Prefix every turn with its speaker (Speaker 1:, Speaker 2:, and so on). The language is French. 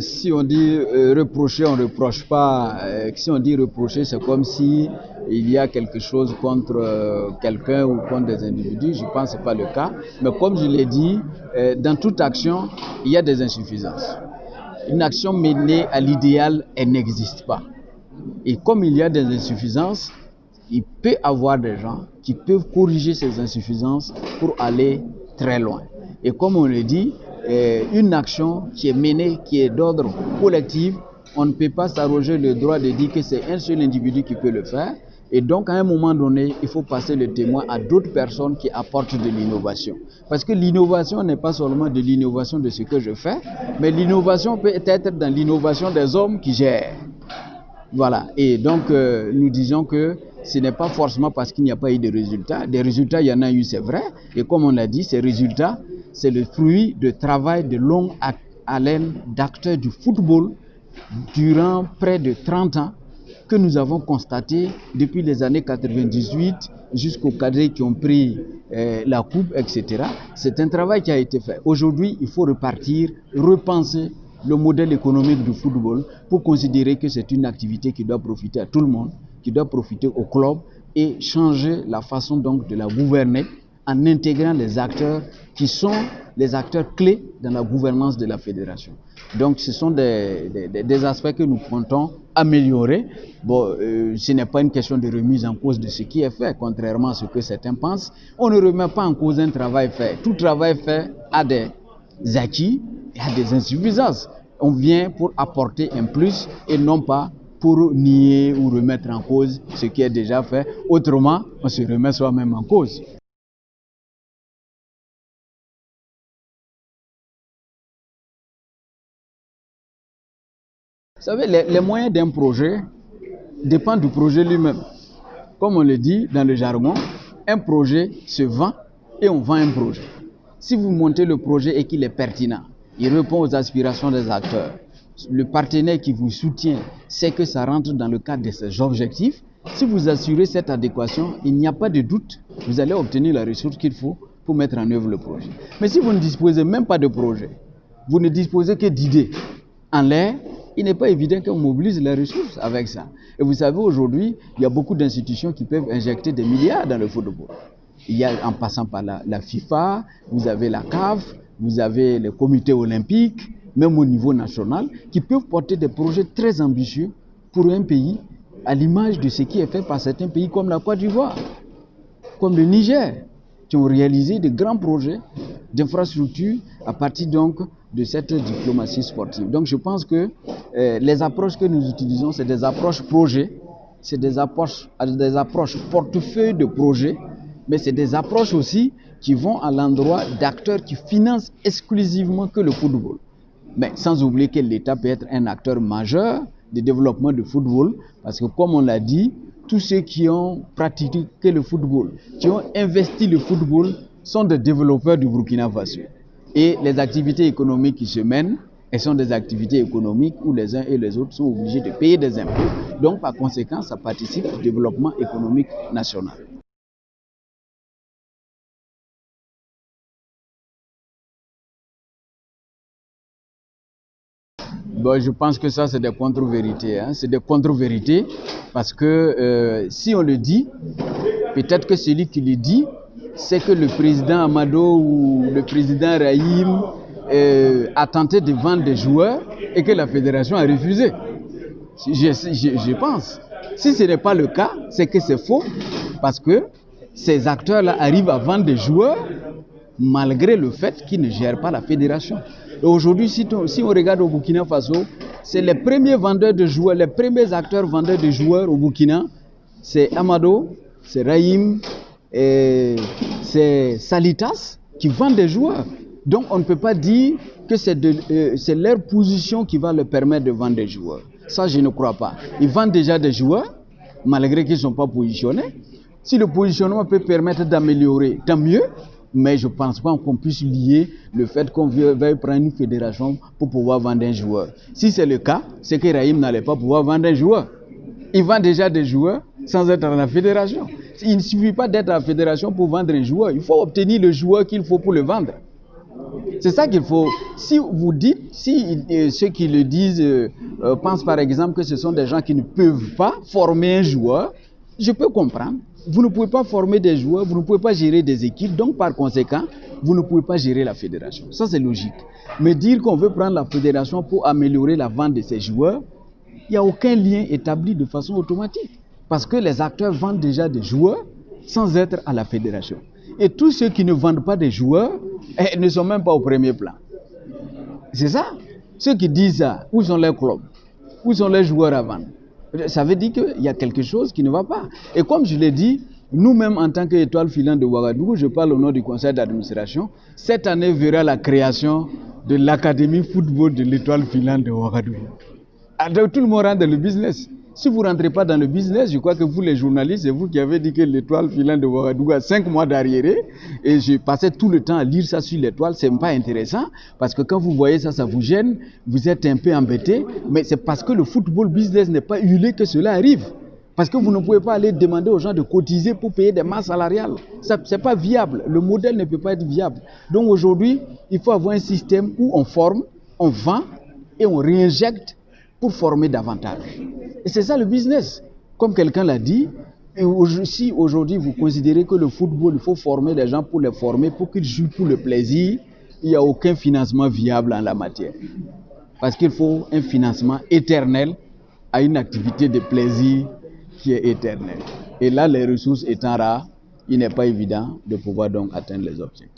Speaker 1: Si on dit reprocher, on ne reproche pas. Si on dit reprocher, c'est comme si il y a quelque chose contre quelqu'un ou contre des individus. Je pense que ce n'est pas le cas. Mais comme je l'ai dit, dans toute action, il y a des insuffisances. Une action menée à l'idéal, elle n'existe pas. Et comme il y a des insuffisances, il peut y avoir des gens qui peuvent corriger ces insuffisances pour aller très loin. Et comme on le dit, une action qui est menée, qui est d'ordre collectif, on ne peut pas s'arroger le droit de dire que c'est un seul individu qui peut le faire. Et donc, à un moment donné, il faut passer le témoin à d'autres personnes qui apportent de l'innovation. Parce que l'innovation n'est pas seulement de l'innovation de ce que je fais, mais l'innovation peut être dans l'innovation des hommes qui gèrent. Voilà. Et donc, nous disons que ce n'est pas forcément parce qu'il n'y a pas eu de résultats. Des résultats, il y en a eu, c'est vrai. Et comme on l'a dit, ces résultats, c'est le fruit de travail de longue haleine d'acteurs du football durant près de 30 ans que nous avons constaté depuis les années 98 jusqu'aux cadres qui ont pris la coupe, etc. C'est un travail qui a été fait. Aujourd'hui, il faut repartir, repenser le modèle économique du football pour considérer que c'est une activité qui doit profiter à tout le monde, qui doit profiter au club et changer la façon donc de la gouverner en intégrant les acteurs qui sont les acteurs clés dans la gouvernance de la fédération. Donc ce sont des aspects que nous comptons améliorer. Bon, ce n'est pas une question de remise en cause de ce qui est fait, contrairement à ce que certains pensent. On ne remet pas en cause un travail fait. Tout travail fait a des acquis et a des insuffisances. On vient pour apporter un plus et non pas pour nier ou remettre en cause ce qui est déjà fait. Autrement, on se remet soi-même en cause. Vous savez, les moyens d'un projet dépendent du projet lui-même. Comme on le dit dans le jargon, un projet se vend et on vend un projet. Si vous montez le projet et qu'il est pertinent, il répond aux aspirations des acteurs, le partenaire qui vous soutient sait que ça rentre dans le cadre de ses objectifs, si vous assurez cette adéquation, il n'y a pas de doute, vous allez obtenir la ressource qu'il faut pour mettre en œuvre le projet. Mais si vous ne disposez même pas de projet, vous ne disposez que d'idées en l'air, il n'est pas évident qu'on mobilise les ressources avec ça. Et vous savez, aujourd'hui, il y a beaucoup d'institutions qui peuvent injecter des milliards dans le football. Il y a, en passant par la FIFA, vous avez la CAF, vous avez le comité olympique, même au niveau national, qui peuvent porter des projets très ambitieux pour un pays, à l'image de ce qui est fait par certains pays comme la Côte d'Ivoire, comme le Niger, qui ont réalisé de grands projets d'infrastructures à partir donc de cette diplomatie sportive. Donc je pense que les approches que nous utilisons, c'est des approches projets, c'est des approches portefeuille de projets, mais c'est des approches aussi qui vont à l'endroit d'acteurs qui financent exclusivement que le football. Mais sans oublier que l'État peut être un acteur majeur de développement du football, parce que comme on l'a dit, tous ceux qui ont pratiqué le football, qui ont investi le football, sont des développeurs du Burkina Faso. Et les activités économiques qui se mènent, elles sont des activités économiques où les uns et les autres sont obligés de payer des impôts. Donc par conséquent, ça participe au développement économique national. Bon, je pense que ça, c'est des contre-vérités. Hein. C'est des contre-vérités parce que si on le dit, peut-être que celui qui le dit, c'est que le président Amado ou le président Rahim a tenté de vendre des joueurs et que la fédération a refusé. Je pense. Si ce n'est pas le cas, c'est que c'est faux parce que ces acteurs-là arrivent à vendre des joueurs malgré le fait qu'ils ne gèrent pas la fédération. Aujourd'hui, si on regarde au Burkina Faso, c'est les premiers vendeurs de joueurs, les premiers acteurs vendeurs de joueurs au Burkina, c'est Amado, c'est Rahim, c'est Salitas qui vendent des joueurs. Donc on ne peut pas dire que c'est leur position qui va leur permettre de vendre des joueurs. Ça, je ne crois pas. Ils vendent déjà des joueurs, malgré qu'ils ne sont pas positionnés. Si le positionnement peut permettre d'améliorer, tant mieux. Mais je ne pense pas qu'on puisse lier le fait qu'on veuille prendre une fédération pour pouvoir vendre un joueur. Si c'est le cas, c'est que Rahim n'allait pas pouvoir vendre un joueur. Il vend déjà des joueurs sans être dans la fédération. Il ne suffit pas d'être à la fédération pour vendre un joueur. Il faut obtenir le joueur qu'il faut pour le vendre. C'est ça qu'il faut. Si vous dites, si ceux qui le disent pensent par exemple que ce sont des gens qui ne peuvent pas former un joueur, je peux comprendre. Vous ne pouvez pas former des joueurs, vous ne pouvez pas gérer des équipes, donc par conséquent, vous ne pouvez pas gérer la fédération. Ça, c'est logique. Mais dire qu'on veut prendre la fédération pour améliorer la vente de ces joueurs, il n'y a aucun lien établi de façon automatique. Parce que les acteurs vendent déjà des joueurs sans être à la fédération. Et tous ceux qui ne vendent pas des joueurs ne sont même pas au premier plan. C'est ça. Ceux qui disent ça, où sont les clubs? Où sont les joueurs à vendre? Ça veut dire qu'il y a quelque chose qui ne va pas. Et comme je l'ai dit, nous-mêmes en tant qu'étoile filante de Ouagadougou, je parle au nom du conseil d'administration, cette année verra la création de l'académie football de l'étoile filante de Ouagadougou. Alors, tout le monde rentre dans le business. Si vous ne rentrez pas dans le business, je crois que vous les journalistes, c'est vous qui avez dit que l'étoile filante de Ouagadougou a 5 mois d'arriéré. Et je passais tout le temps à lire ça sur l'étoile. Ce n'est pas intéressant parce que quand vous voyez ça, ça vous gêne. Vous êtes un peu embêté. Mais c'est parce que le football business n'est pas huilé que cela arrive. Parce que vous ne pouvez pas aller demander aux gens de cotiser pour payer des masses salariales. Ce n'est pas viable. Le modèle ne peut pas être viable. Donc aujourd'hui, il faut avoir un système où on forme, on vend et on réinjecte pour former davantage. Et c'est ça le business. Comme quelqu'un l'a dit, si aujourd'hui vous considérez que le football, il faut former des gens pour les former, pour qu'ils jouent pour le plaisir, il n'y a aucun financement viable en la matière. Parce qu'il faut un financement éternel à une activité de plaisir qui est éternelle. Et là, les ressources étant rares, il n'est pas évident de pouvoir donc atteindre les objectifs.